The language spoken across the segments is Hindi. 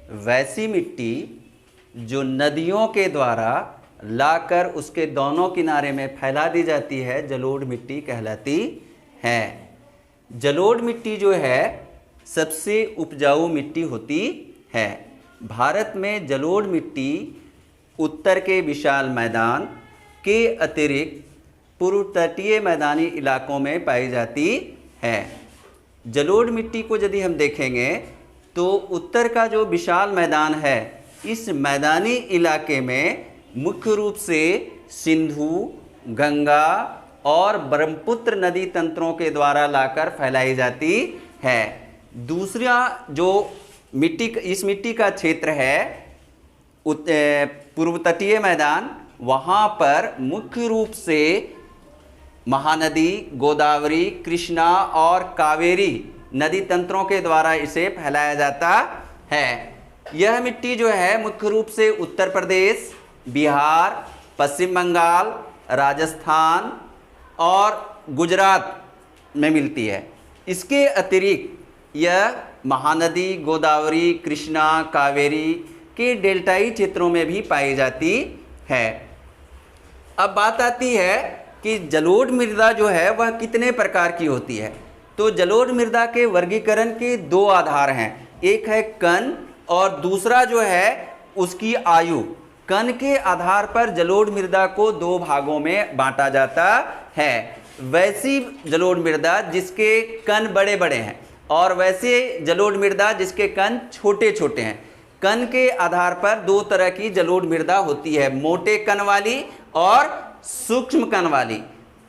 वैसी मिट्टी जो नदियों के द्वारा लाकर उसके दोनों किनारे में फैला दी जाती है, जलोढ़ मिट्टी कहलाती है। जलोढ़ मिट्टी जो है सबसे उपजाऊ मिट्टी होती है। भारत में जलोढ़ मिट्टी उत्तर के विशाल मैदान के अतिरिक्त पूर्व तटीय मैदानी इलाकों में पाई जाती है। जलोढ़ मिट्टी को यदि हम देखेंगे तो उत्तर का जो विशाल मैदान है, इस मैदानी इलाके में मुख्य रूप से सिंधु, गंगा और ब्रह्मपुत्र नदी तंत्रों के द्वारा लाकर फैलाई जाती है। दूसरा जो इस मिट्टी का क्षेत्र है पूर्व तटीय मैदान, वहाँ पर मुख्य रूप से महानदी, गोदावरी, कृष्णा और कावेरी नदी तंत्रों के द्वारा इसे फैलाया जाता है। यह मिट्टी जो है मुख्य रूप से उत्तर प्रदेश, बिहार, पश्चिम बंगाल, राजस्थान और गुजरात में मिलती है। इसके अतिरिक्त यह महानदी, गोदावरी, कृष्णा, कावेरी के डेल्टाई क्षेत्रों में भी पाई जाती है। अब बात आती है कि जलोढ़ मृदा जो है वह कितने प्रकार की होती है। तो जलोढ़ मृदा के वर्गीकरण के दो आधार हैं, एक है कण और दूसरा जो है उसकी आयु। कण के आधार पर जलोढ़ मृदा को दो भागों में बांटा जाता है। वैसी जलोढ़ मृदा जिसके कण बड़े बड़े हैं और वैसे जलोढ़ मृदा जिसके कण छोटे छोटे हैं। कण के आधार पर दो तरह की जलोढ़ मृदा होती है, मोटे कण वाली और सूक्ष्म कण वाली।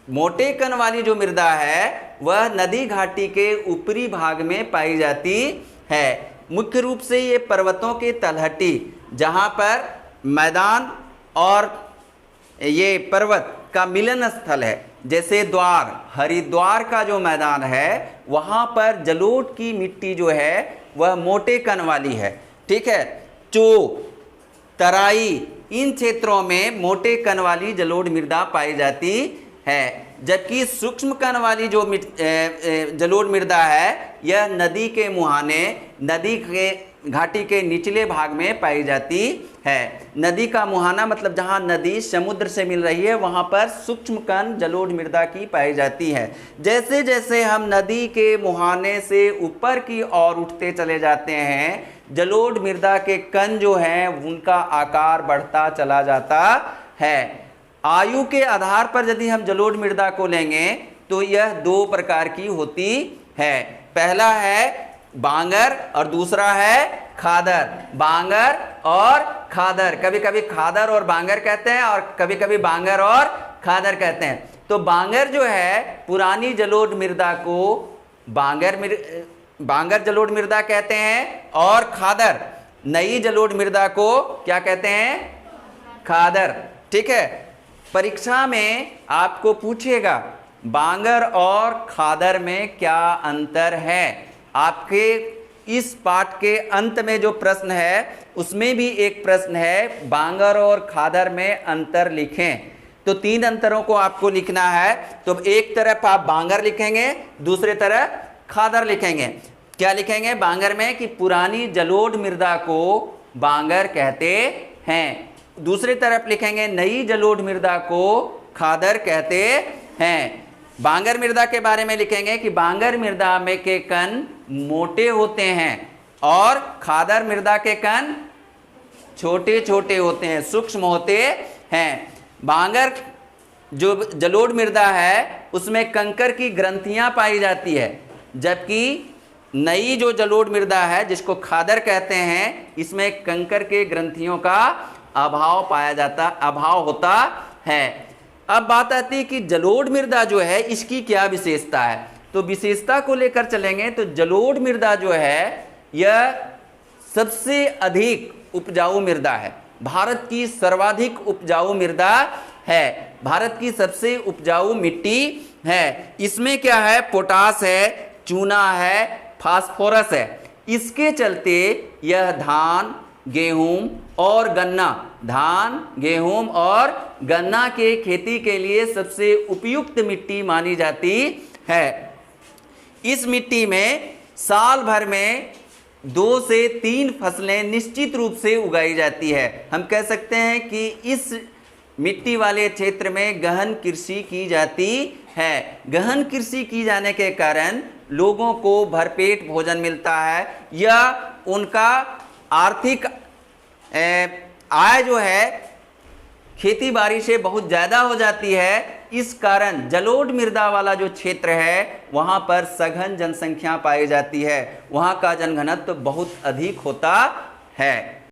मोटे कण वाली जो मृदा है वह नदी घाटी के ऊपरी भाग में पाई जाती है। मुख्य रूप से ये पर्वतों के तलहटी, जहाँ पर मैदान और ये पर्वत का मिलन स्थल है, जैसे हरिद्वार का जो मैदान है वहाँ पर जलोढ़ की मिट्टी जो है वह मोटे कण वाली है। ठीक है, तराई इन क्षेत्रों में मोटे कण वाली जलोढ़ मृदा पाई जाती है, जबकि सूक्ष्म कण वाली जो जलोढ़ मृदा है यह नदी के मुहाने, नदी के घाटी के निचले भाग में पाई जाती है। नदी का मुहाना मतलब जहाँ नदी समुद्र से मिल रही है वहाँ पर सूक्ष्म कण जलोढ़ मृदा की पाई जाती है। जैसे जैसे हम नदी के मुहाने से ऊपर की ओर उठते चले जाते हैं, जलोढ़ मृदा के कण जो हैं उनका आकार बढ़ता चला जाता है। आयु के आधार पर यदि हम जलोढ़ मृदा को लेंगे तो यह दो प्रकार की होती है। पहला है बांगर और दूसरा है खादर। बांगर और खादर, कभी कभी खादर और बांगर कहते हैं और कभी कभी बांगर और खादर कहते हैं। तो बांगर जो है पुरानी जलोढ़ मृदा को बांगर जलोढ़ मृदा कहते हैं और खादर नई जलोढ़ मृदा को क्या कहते हैं? खादर। ठीक है, परीक्षा में आपको पूछेगा बांगर और खादर में क्या अंतर है। आपके इस पाठ के अंत में जो प्रश्न है उसमें भी एक प्रश्न है, बांगर और खादर में अंतर लिखें। तो तीन अंतरों को आपको लिखना है। तो एक तरफ आप बांगर लिखेंगे, दूसरे तरफ खादर लिखेंगे। क्या लिखेंगे बांगर में? कि पुरानी जलोढ़ मृदा को बांगर कहते हैं। दूसरी तरफ लिखेंगे नई जलोढ़ मृदा को खादर कहते हैं। बांगर मृदा के बारे में लिखेंगे कि बांगर मृदा में के कण मोटे होते हैं और खादर मृदा के कण छोटे छोटे होते हैं, सूक्ष्म होते हैं। बांगर जो जलोढ़ मृदा है उसमें कंकर की ग्रंथियां पाई जाती है, जबकि नई जो जलोढ़ मृदा है जिसको खादर कहते हैं इसमें कंकर के ग्रंथियों का अभाव होता है। अब बात आती है कि जलोढ़ मृदा जो है इसकी क्या विशेषता है। तो विशेषता को लेकर चलेंगे तो जलोढ़ मृदा जो है यह सबसे अधिक उपजाऊ मृदा है, भारत की सर्वाधिक उपजाऊ मृदा है, भारत की सबसे उपजाऊ मिट्टी है। इसमें क्या है? पोटास है, चूना है, फास्फोरस है। इसके चलते यह धान, गेहूं और गन्ना के खेती के लिए सबसे उपयुक्त मिट्टी मानी जाती है। इस मिट्टी में साल भर में 2 से 3 फसलें निश्चित रूप से उगाई जाती है। हम कह सकते हैं कि इस मिट्टी वाले क्षेत्र में गहन कृषि की जाती है। गहन कृषि की जाने के कारण लोगों को भरपेट भोजन मिलता है या उनका आर्थिक आय जो है खेती बाड़ी से बहुत ज़्यादा हो जाती है। इस कारण जलोढ़ मृदा वाला जो क्षेत्र है वहाँ पर सघन जनसंख्या पाई जाती है, वहाँ का जनघनत्व बहुत अधिक होता है।